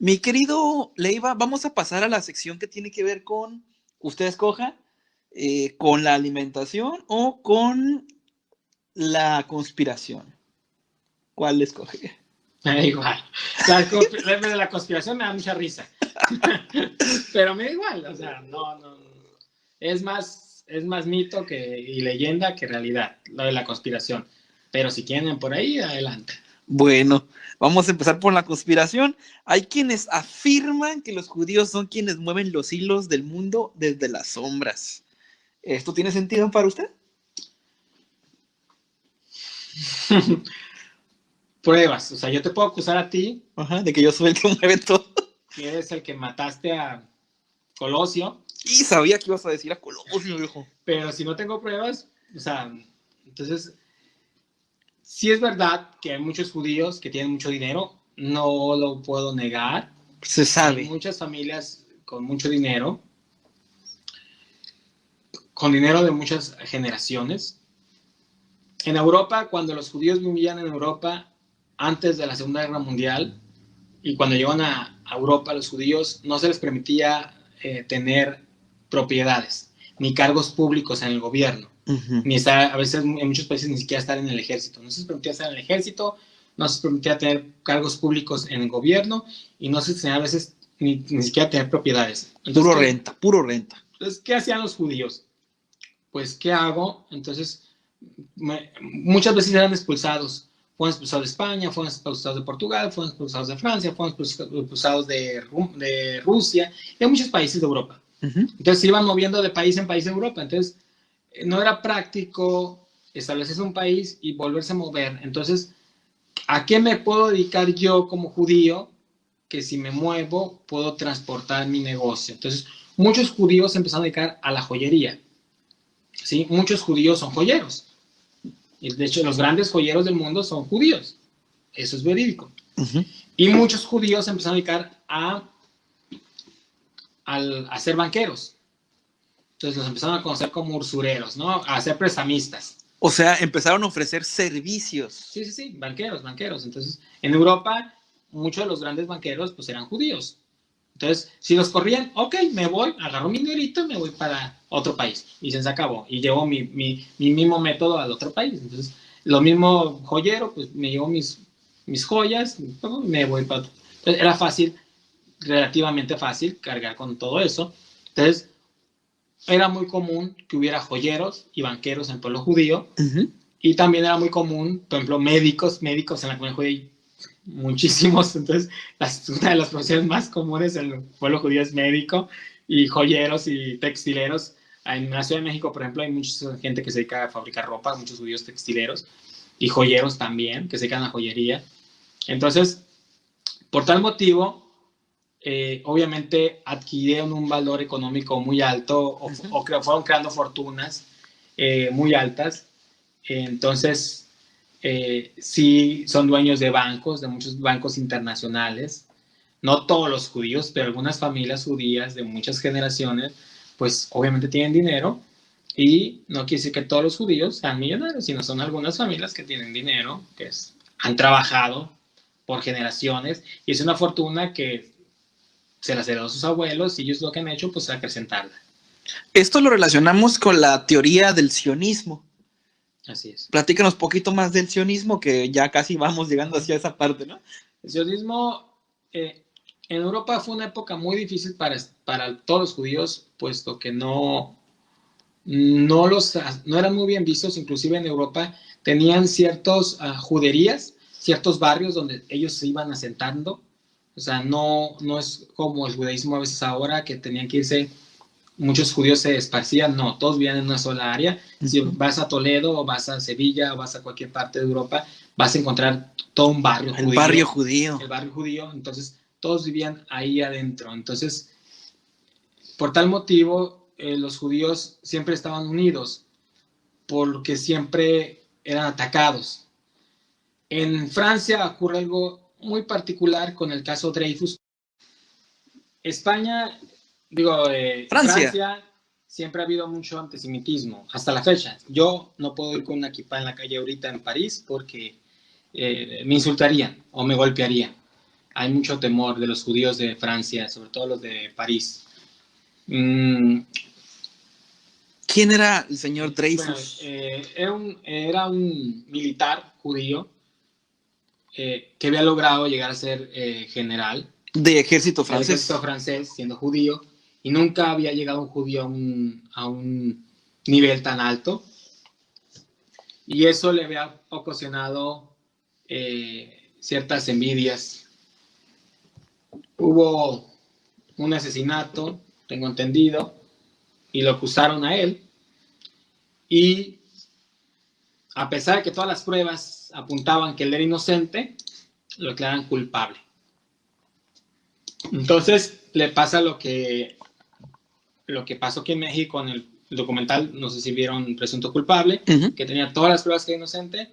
Mi querido Leiva, vamos a pasar a la sección que tiene que ver con, usted escoja, con la alimentación o con la conspiración. ¿Cuál escoge? Me da igual. La conspiración me da mucha risa. Pero me da igual, o sea, no. Es más mito y leyenda que realidad, lo de la conspiración. Pero si quieren por ahí, adelante. Bueno, vamos a empezar por la conspiración. Hay quienes afirman que los judíos son quienes mueven los hilos del mundo desde las sombras. ¿Esto tiene sentido para usted? Pruebas, o sea, yo te puedo acusar a ti. Ajá, de que yo soy el que mueve todo. Que eres el que mataste a Colosio. Y sabía que ibas a decir a Colosio, viejo. Pero si no tengo pruebas, o sea, entonces, sí es verdad que hay muchos judíos que tienen mucho dinero, no lo puedo negar. Se sabe. Hay muchas familias con mucho dinero, con dinero de muchas generaciones. En Europa, cuando los judíos vivían en Europa antes de la Segunda Guerra Mundial, y cuando llegan a Europa los judíos, no se les permitía tener propiedades, ni cargos públicos en el gobierno, ni estar, a veces en muchos países ni siquiera estar en el ejército. No se les permitía estar en el ejército, no se les permitía tener cargos públicos en el gobierno, y no se les tenía a veces ni siquiera tener propiedades. Entonces, puro renta. Entonces, ¿qué hacían los judíos? Pues, ¿qué hago? Entonces, muchas veces eran expulsados. Fueron expulsados de España, fueron expulsados de Portugal, fueron expulsados de Francia, fueron expulsados de Rusia y de muchos países de Europa. Entonces se iban moviendo de país en país de Europa. Entonces no era práctico establecerse un país y volverse a mover. Entonces, ¿a qué me puedo dedicar yo como judío? Que si me muevo puedo transportar mi negocio. Entonces muchos judíos se empezaron a dedicar a la joyería. ¿Sí? Muchos judíos son joyeros. De hecho, los grandes joyeros del mundo son judíos. Eso es verídico. Y muchos judíos se empezaron a dedicar a ser banqueros. Entonces los empezaron a conocer como usureros, ¿no? A ser prestamistas. O sea, empezaron a ofrecer servicios. Sí, banqueros. Entonces, en Europa, muchos de los grandes banqueros pues eran judíos. Entonces, si los corrían, ok, me voy, agarro mi dinerito y me voy para otro país. Y se acabó. Y llevo mi mismo método al otro país. Entonces, lo mismo joyero, pues me llevo mis joyas, me voy para otro. Entonces, era fácil, relativamente fácil, cargar con todo eso. Entonces, era muy común que hubiera joyeros y banqueros en el pueblo judío. Y también era muy común, por ejemplo, médicos en la comunidad judía. Muchísimos. Entonces, una de las profesiones más comunes en el pueblo judío es médico, y joyeros y textileros. En la Ciudad de México, por ejemplo, hay mucha gente que se dedica a fabricar ropa, muchos judíos textileros y joyeros también, que se dedican a joyería. Entonces, por tal motivo, obviamente adquirieron un valor económico muy alto, o fueron creando fortunas muy altas. Entonces, sí son dueños de bancos, de muchos bancos internacionales. No todos los judíos, pero algunas familias judías de muchas generaciones, pues obviamente tienen dinero, y no quiere decir que todos los judíos sean millonarios, sino son algunas familias que tienen dinero, que han trabajado por generaciones, y es una fortuna que se las heredó a sus abuelos, y ellos lo que han hecho, pues acrecentarla. Esto lo relacionamos con la teoría del sionismo. Así es. Platícanos un poquito más del sionismo, que ya casi vamos llegando hacia esa parte, ¿no? El sionismo en Europa fue una época muy difícil para todos los judíos, puesto que no eran muy bien vistos. Inclusive en Europa tenían ciertas juderías, ciertos barrios donde ellos se iban asentando. O sea, no es como el judaísmo a veces ahora, que tenían que irse. Muchos judíos se esparcían, no, todos vivían en una sola área. Si vas a Toledo, o vas a Sevilla, o vas a cualquier parte de Europa, vas a encontrar todo un barrio judío. El barrio judío. El barrio judío. Entonces, todos vivían ahí adentro. Entonces, por tal motivo, los judíos siempre estaban unidos, porque siempre eran atacados. En Francia ocurre algo muy particular con el caso Dreyfus. Francia siempre ha habido mucho antisemitismo, hasta la fecha. Yo no puedo ir con una kipá en la calle ahorita en París porque me insultarían o me golpearían. hay mucho temor de los judíos de Francia, sobre todo los de París. ¿Quién era el señor Dreyfus? Bueno, era un militar judío que había logrado llegar a ser general. De ejército francés. De ejército francés, siendo judío, y nunca había llegado un judío a un nivel tan alto. Y eso le había ocasionado ciertas envidias. Hubo un asesinato, tengo entendido, y lo acusaron a él. Y a pesar de que todas las pruebas apuntaban que él era inocente, lo declaran culpable. Entonces le pasa lo que pasó aquí en México en el documental, no sé si vieron Presunto Culpable, que tenía todas las pruebas que era inocente,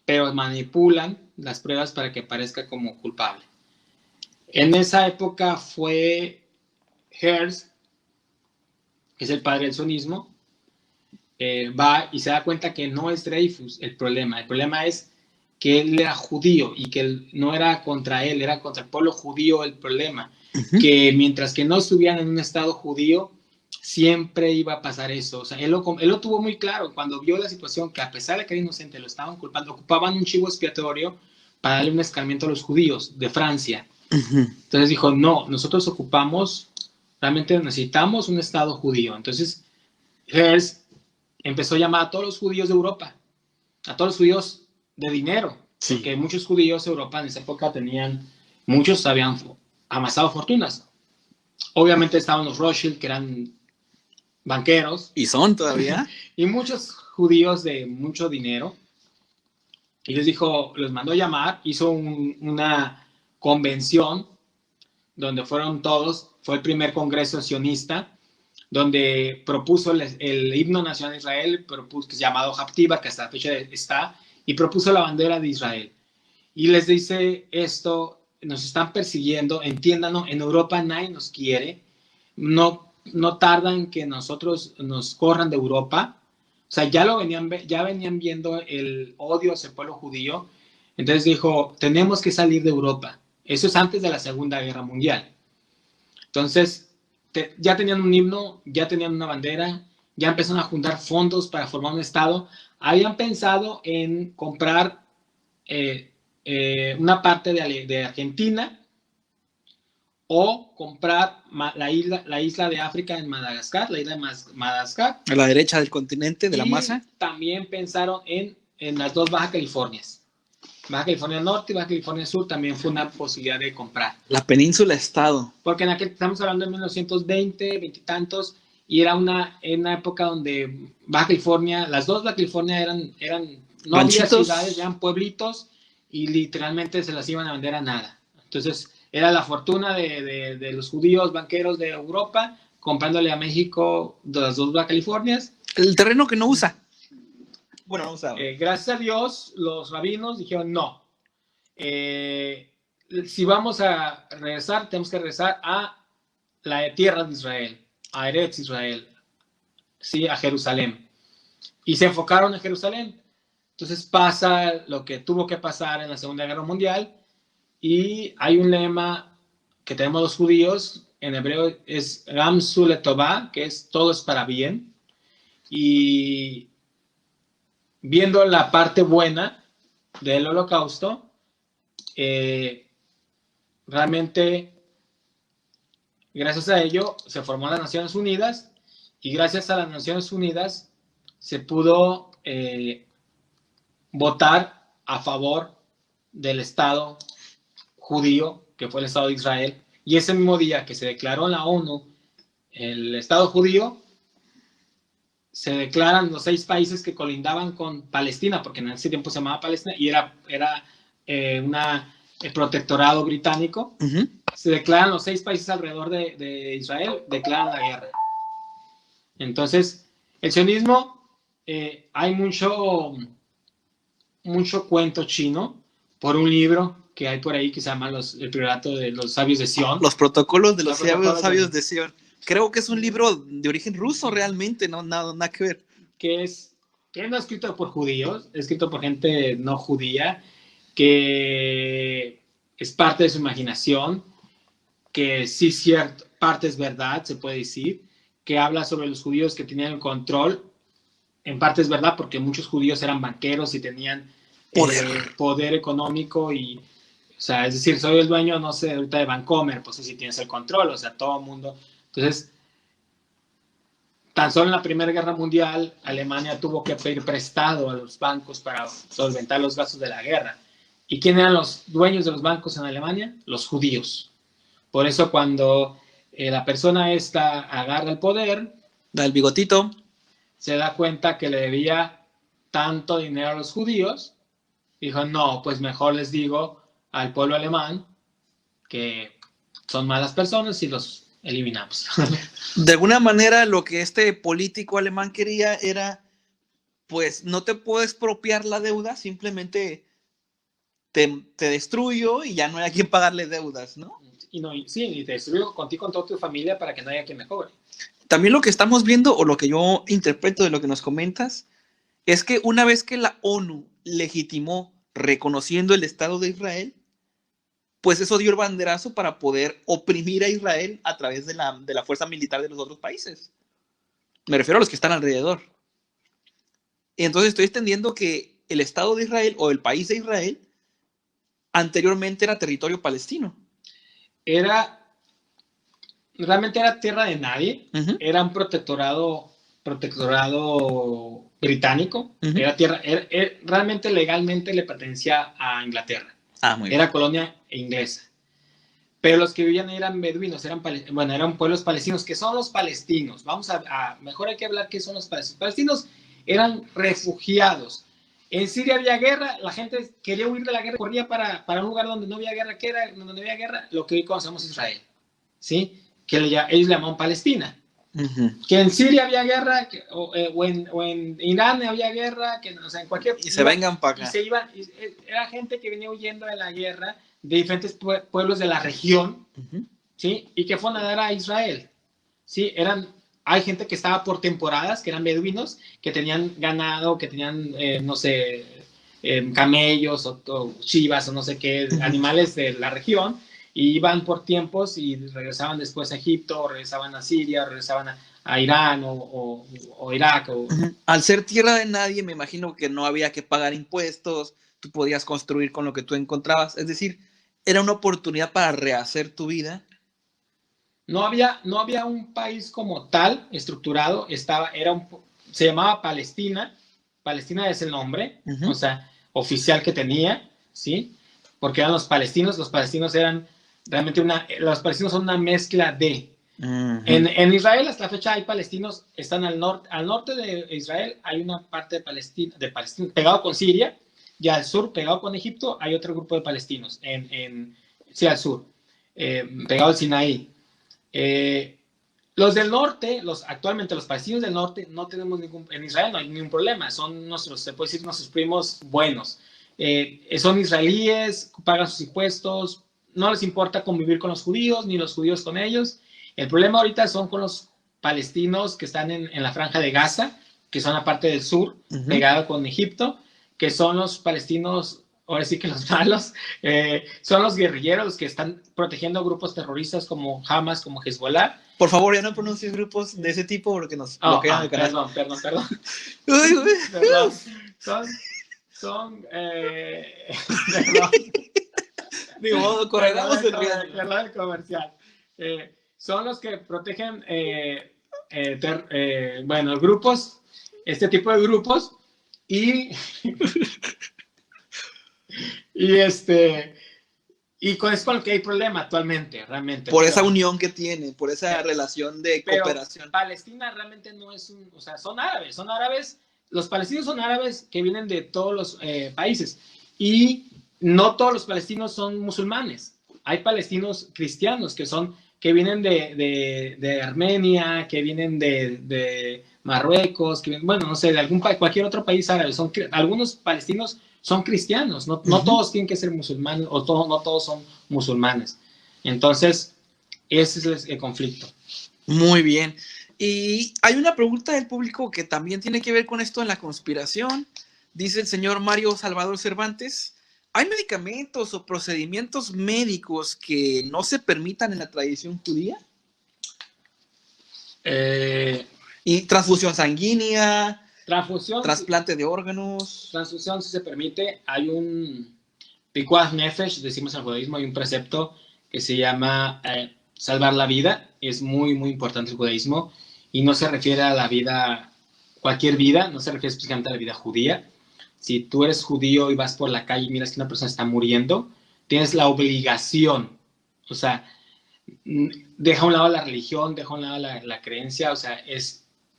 pero manipulan las pruebas para que parezca como culpable. En esa época fue Herzl, que es el padre del sionismo, va y se da cuenta que no es Dreyfus el problema. El problema es que él era judío y que no era contra él, era contra el pueblo judío el problema. Que mientras que no estuvieran en un estado judío, siempre iba a pasar eso. O sea, él lo tuvo muy claro cuando vio la situación, que a pesar de que era inocente, lo estaban culpando, ocupaban un chivo expiatorio para darle un escarmiento a los judíos de Francia. Entonces dijo, no, nosotros realmente necesitamos un estado judío. Entonces Herzl empezó a llamar a todos los judíos de Europa, a todos los judíos de dinero, porque muchos judíos de Europa en esa época muchos habían amasado fortunas. Obviamente estaban los Rothschild, que eran banqueros. ¿Y son todavía? Y muchos judíos de mucho dinero. Y los mandó a llamar, hizo una convención donde fueron todos, fue el primer congreso sionista, donde propuso el himno nacional de Israel, que es llamado Haftiba, que hasta la fecha está, y propuso la bandera de Israel. Y les dice esto, nos están persiguiendo, entiéndanos, en Europa nadie nos quiere, no tardan que nosotros nos corran de Europa. O sea, ya venían viendo el odio hacia el pueblo judío. Entonces dijo, tenemos que salir de Europa. Eso es antes de la Segunda Guerra Mundial. Entonces, ya tenían un himno, ya tenían una bandera, ya empezaron a juntar fondos para formar un estado. Habían pensado en comprar una parte de Argentina o comprar la isla de África en Madagascar, la isla de Madagascar. A la derecha del continente, de la masa. También pensaron en las dos Baja Californias. Baja California Norte y Baja California Sur también fue una posibilidad de comprar. La península estado. Porque estamos hablando de 1920, veintitantos, y era una época donde Baja California, las dos Baja California no había ciudades, eran pueblitos, y literalmente se las iban a vender a nada. Entonces, era la fortuna de los judíos banqueros de Europa comprándole a México las dos Baja Californias. El terreno que no usa. Bueno, no usaba. Gracias a Dios, los rabinos dijeron no. Si vamos a regresar, tenemos que regresar a la tierra de Israel, a Eretz Israel, ¿sí? A Jerusalén. Y se enfocaron en Jerusalén. Entonces pasa lo que tuvo que pasar en la Segunda Guerra Mundial, y hay un lema que tenemos los judíos, en hebreo es Gam Su Letová, que es todo es para bien. Y viendo la parte buena del Holocausto, realmente gracias a ello se formó las Naciones Unidas, y gracias a las Naciones Unidas se pudo votar a favor del Estado judío, que fue el Estado de Israel. Y ese mismo día que se declaró en la ONU el Estado judío, se declaran los 6 países que colindaban con Palestina, porque en ese tiempo se llamaba Palestina y era el protectorado británico. Se declaran los 6 países alrededor de Israel, declaran la guerra. Entonces, el sionismo, hay mucho cuento chino por un libro que hay por ahí que se llama El Priorato de los Sabios de Sion. Los protocolos de los sabios de Sion. Creo que es un libro de origen ruso realmente, no nada que ver. Que no es escrito por judíos, es escrito por gente no judía, que es parte de su imaginación, que sí, cierto, parte es verdad, se puede decir, que habla sobre los judíos que tenían el control. En parte es verdad porque muchos judíos eran banqueros y tenían poder económico y, o sea, es decir, soy el dueño, no sé, ahorita de Vancomer, pues sí tienes el control, o sea, todo el mundo. Entonces, tan solo en la Primera Guerra Mundial, Alemania tuvo que pedir prestado a los bancos para solventar los gastos de la guerra. ¿Y quién eran los dueños de los bancos en Alemania? Los judíos. Por eso cuando la persona esta agarra el poder, da el bigotito, se da cuenta que le debía tanto dinero a los judíos, dijo, no, pues mejor les digo al pueblo alemán que son malas personas y los eliminamos. De alguna manera, lo que este político alemán quería era, pues, no te puedes expropiar la deuda, simplemente te destruyo y ya no hay a quien pagarle deudas, ¿no? Y te destruyo contigo, con toda tu familia para que no haya quien me cobre. También lo que estamos viendo, o lo que yo interpreto de lo que nos comentas, es que una vez que la ONU legitimó reconociendo el Estado de Israel, pues eso dio el banderazo para poder oprimir a Israel a través de la fuerza militar de los otros países. Me refiero a los que están alrededor. Y entonces estoy entendiendo que el Estado de Israel o el país de Israel anteriormente era territorio palestino. Realmente era tierra de nadie, era un protectorado británico, realmente legalmente le pertenecía a Inglaterra. Era colonia inglesa. Pero los que vivían eran beduinos, eran pueblos palestinos, que son los palestinos. Mejor hay que hablar qué son los palestinos. Los palestinos eran refugiados. En Siria había guerra, la gente quería huir de la guerra, corría para un lugar donde no había guerra, donde no había guerra, lo que hoy conocemos Israel, ¿sí? Que ellos le llamaban Palestina. Que en Siria había guerra, o en Irán había guerra, o sea, en cualquier... Y se vengan para acá. Era gente que venía huyendo de la guerra de diferentes pueblos de la región, ¿sí? Y que fueron a dar a Israel, ¿sí? Hay gente que estaba por temporadas, que eran beduinos, que tenían ganado, que tenían, no sé, camellos o chivas o no sé qué, animales de la región, y iban por tiempos y regresaban después a Egipto, o regresaban a Siria, o regresaban a Irán o Irak. Al ser tierra de nadie, me imagino que no había que pagar impuestos, tú podías construir con lo que tú encontrabas, es decir, era una oportunidad para rehacer tu vida. No había un país como tal estructurado, se llamaba Palestina. Palestina es el nombre, o sea, oficial que tenía, ¿sí? Porque eran los palestinos eran realmente los palestinos son una mezcla de... En Israel hasta la fecha hay palestinos, están al norte de Israel hay una parte de Palestina pegado con Siria, y al sur, pegado con Egipto, hay otro grupo de palestinos, sí, al sur, pegado al Sinaí. Los del norte, actualmente los palestinos del norte, no tenemos en Israel no hay ningún problema, son se puede decir, nuestros primos buenos. Son israelíes, pagan sus impuestos, no les importa convivir con los judíos, ni los judíos con ellos. El problema ahorita son con los palestinos que están en la franja de Gaza, que son la parte del sur, pegada con Egipto, que son los palestinos, ahora sí que los malos, son los guerrilleros los que están protegiendo grupos terroristas como Hamas, como Hezbollah. Por favor, ya no pronuncies grupos de ese tipo porque nos bloquean el canal. Perdón. Perdón. Son Digo, corregamos el riesgo. Perdón, el comercial. Son los que protegen, grupos, este tipo de grupos, y con eso con lo que hay problema actualmente, realmente. Por esa unión que tienen, por esa relación de cooperación. Palestina realmente no es o sea, son árabes, los palestinos son árabes que vienen de todos los países, y no todos los palestinos son musulmanes. Hay palestinos cristianos que vienen de Armenia, que vienen de Marruecos, no sé, de cualquier otro país árabe. Algunos palestinos son cristianos, no todos tienen que ser musulmanes, no todos son musulmanes. Entonces, ese es el conflicto. Muy bien. Y hay una pregunta del público que también tiene que ver con esto en la conspiración. Dice el señor Mario Salvador Cervantes, ¿Hay medicamentos o procedimientos médicos que no se permitan en la tradición judía? Y transfusión sanguínea, trasplante de órganos. Transfusión sí se permite. Hay un pikuach nefesh, decimos en el judaísmo, hay un precepto que se llama salvar la vida. Es muy, muy importante el judaísmo y no se refiere a la vida, cualquier vida, no se refiere específicamente a la vida judía. Si tú eres judío y vas por la calle y miras que una persona está muriendo, tienes la obligación, o sea, deja a un lado la religión, deja a un lado la creencia, o sea,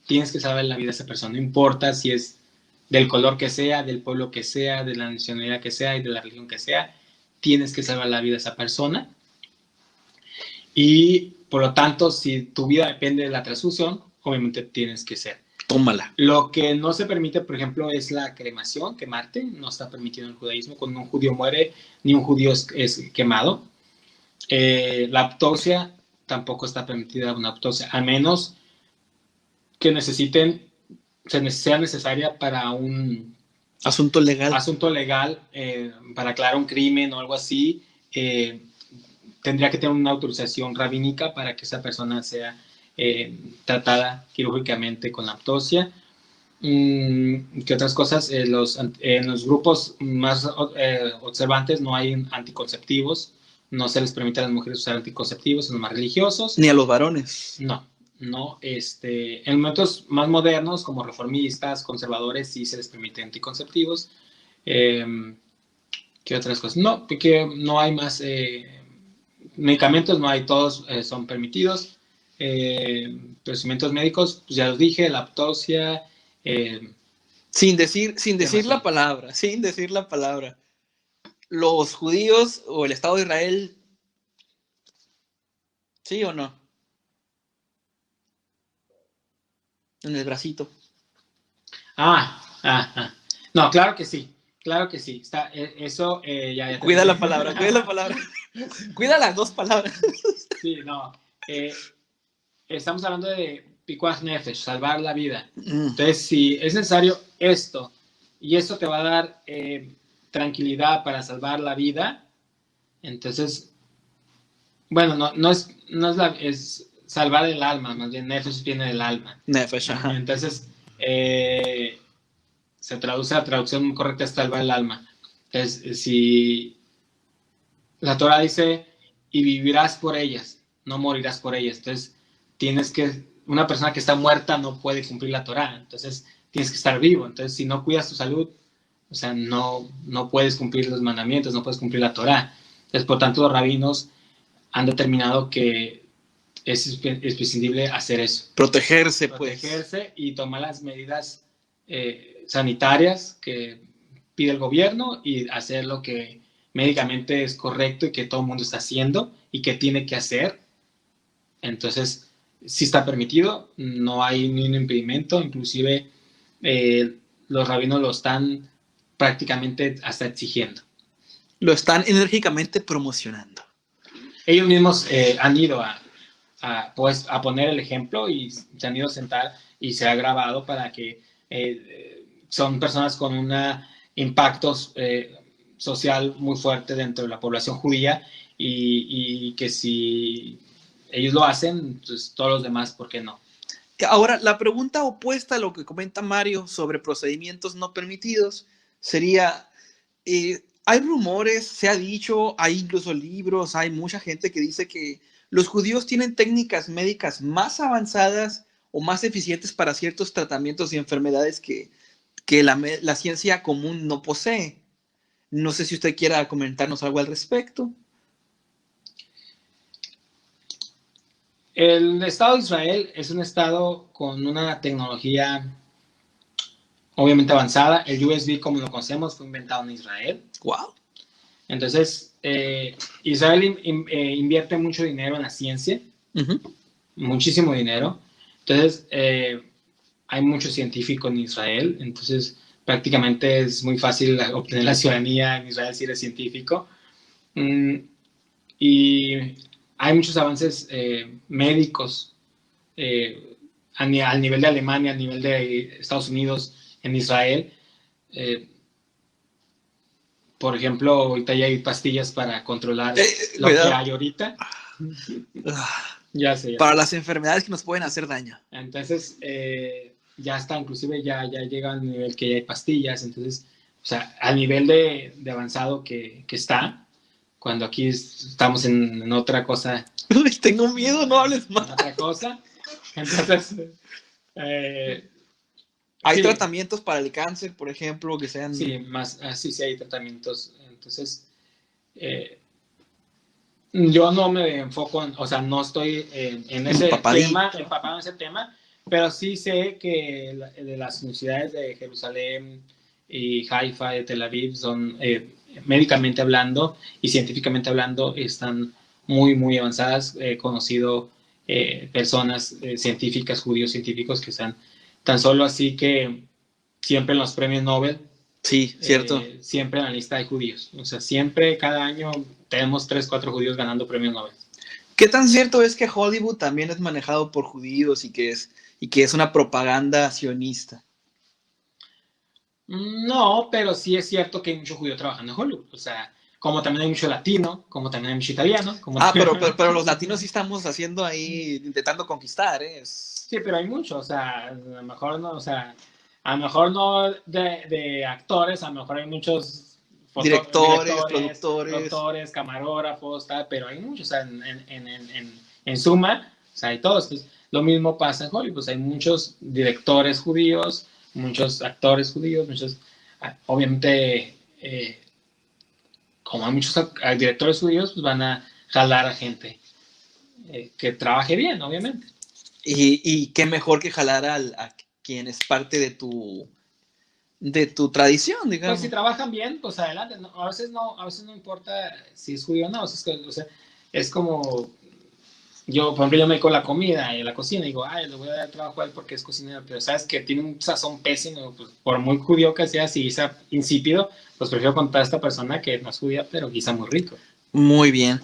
tienes que salvar la vida de esa persona, no importa si es del color que sea, del pueblo que sea, de la nacionalidad que sea y de la religión que sea, tienes que salvar la vida de esa persona. Y por lo tanto, si tu vida depende de la transfusión, obviamente tienes que ser. Tómala. Lo que no se permite, por ejemplo, es la cremación, quemarte, no está permitido en el judaísmo. Cuando un judío muere, ni un judío es quemado. La autopsia tampoco está permitida, una autopsia, a menos que sea necesaria para un asunto legal, para aclarar un crimen o algo así. Tendría que tener una autorización rabínica para que esa persona sea tratada quirúrgicamente con la autopsia. ¿Qué otras cosas? En los grupos más observantes no hay anticonceptivos, no se les permite a las mujeres usar anticonceptivos, son los más religiosos. Ni a los varones. No. En momentos más modernos, como reformistas, conservadores, sí se les permite anticonceptivos. ¿Qué otras cosas? No, porque no hay más medicamentos, no hay, todos son permitidos. Procedimientos médicos, pues ya los dije, la autopsia. Sin decir la palabra. ¿Los judíos o el Estado de Israel, sí o no? En el bracito. No, claro que sí. Está, eso ya cuida la palabra. Cuida las dos palabras. Sí, no. Estamos hablando de pikuach nefesh, salvar la vida. Entonces, si es necesario esto, y esto te va a dar tranquilidad para salvar la vida, entonces, bueno, no es salvar el alma, más bien nefesh viene del alma. Nefesh, ajá. Entonces, se traduce, la traducción correcta es salvar el alma. Entonces, si la Torah dice, y vivirás por ellas, no morirás por ellas. Entonces, una persona que está muerta no puede cumplir la Torah. Entonces, tienes que estar vivo. Entonces, si no cuidas tu salud, o sea, no puedes cumplir los mandamientos, no puedes cumplir la Torah. Entonces, por tanto, los rabinos han determinado que es imprescindible hacer eso. Protegerse y tomar las medidas sanitarias que pide el gobierno y hacer lo que médicamente es correcto y que todo el mundo está haciendo y que tiene que hacer. Entonces, sí está permitido, no hay ni un impedimento, inclusive los rabinos lo están prácticamente hasta exigiendo. Lo están enérgicamente promocionando. Ellos mismos han ido a poner el ejemplo y se han ido a sentar y se ha grabado para que son personas con un impacto social muy fuerte dentro de la población judía y que si ellos lo hacen, pues todos los demás, ¿por qué no? Ahora, la pregunta opuesta a lo que comenta Mario sobre procedimientos no permitidos sería, hay rumores, se ha dicho, hay incluso libros, hay mucha gente que dice que los judíos tienen técnicas médicas más avanzadas o más eficientes para ciertos tratamientos y enfermedades que la ciencia común no posee. No sé si usted quiera comentarnos algo al respecto. El Estado de Israel es un estado con una tecnología obviamente avanzada. El USB, como lo conocemos, fue inventado en Israel. ¡Wow! Entonces, Israel invierte mucho dinero en la ciencia, muchísimo dinero. Entonces, hay mucho científico en Israel. Entonces, prácticamente es muy fácil obtener la ciudadanía en Israel si eres científico. Y hay muchos avances médicos al nivel de Alemania, al nivel de Estados Unidos, en Israel. Por ejemplo, ahorita ya hay pastillas para controlar lo cuidado. que hay ahorita. Ya sé. Para las enfermedades que nos pueden hacer daño. Entonces, ya está, inclusive ya llega al nivel que ya hay pastillas. Entonces, o sea, al nivel de avanzado que está, cuando aquí estamos en otra cosa. Uy, tengo miedo, no hables más. Otra cosa. Entonces, hay sí, tratamientos para el cáncer, por ejemplo, que sean... Sí, sí hay tratamientos. Entonces, yo no me enfoco, o sea, no estoy en ese tema, empapado en ese tema, pero sí sé que de las universidades de Jerusalén y Haifa, de Tel Aviv, son médicamente hablando y científicamente hablando, están muy, muy avanzadas. He conocido personas científicas, judíos científicos que están tan solo así que siempre en los premios Nobel. Sí, cierto. Siempre en la lista hay judíos. O sea, siempre, cada año, tenemos 3, 4 judíos ganando premios Nobel. ¿Qué tan cierto es que Hollywood también es manejado por judíos y que es una propaganda sionista? No, pero sí es cierto que hay mucho judío trabajando en Hollywood. O sea, como también hay mucho latino, como también hay mucho italiano. Pero los latinos sí estamos haciendo ahí, intentando conquistar, ¿eh? Sí, pero hay mucho. O sea, a lo mejor no, o sea, a lo mejor no de actores, a lo mejor hay muchos directores, productores, camarógrafos, tal, pero hay muchos. O sea, en suma, o sea, hay todos. Entonces, lo mismo pasa en Hollywood. Pues hay muchos directores judíos, muchos actores judíos, muchos, obviamente, como hay muchos directores judíos, pues van a jalar a gente que trabaje bien, obviamente. Y qué mejor que jalar a quien es parte de tu tradición, digamos. Pues si trabajan bien, pues adelante. No, a veces no importa si es judío o no. O sea, es como yo, por ejemplo, yo me dedico a la comida y a la cocina y digo, le voy a dar trabajo a él porque es cocinero, pero sabes que tiene un sazón pésimo, pues por muy judío que sea, si guisa insípido, pues prefiero contar a esta persona que no es judía, pero guisa muy rico. Muy bien.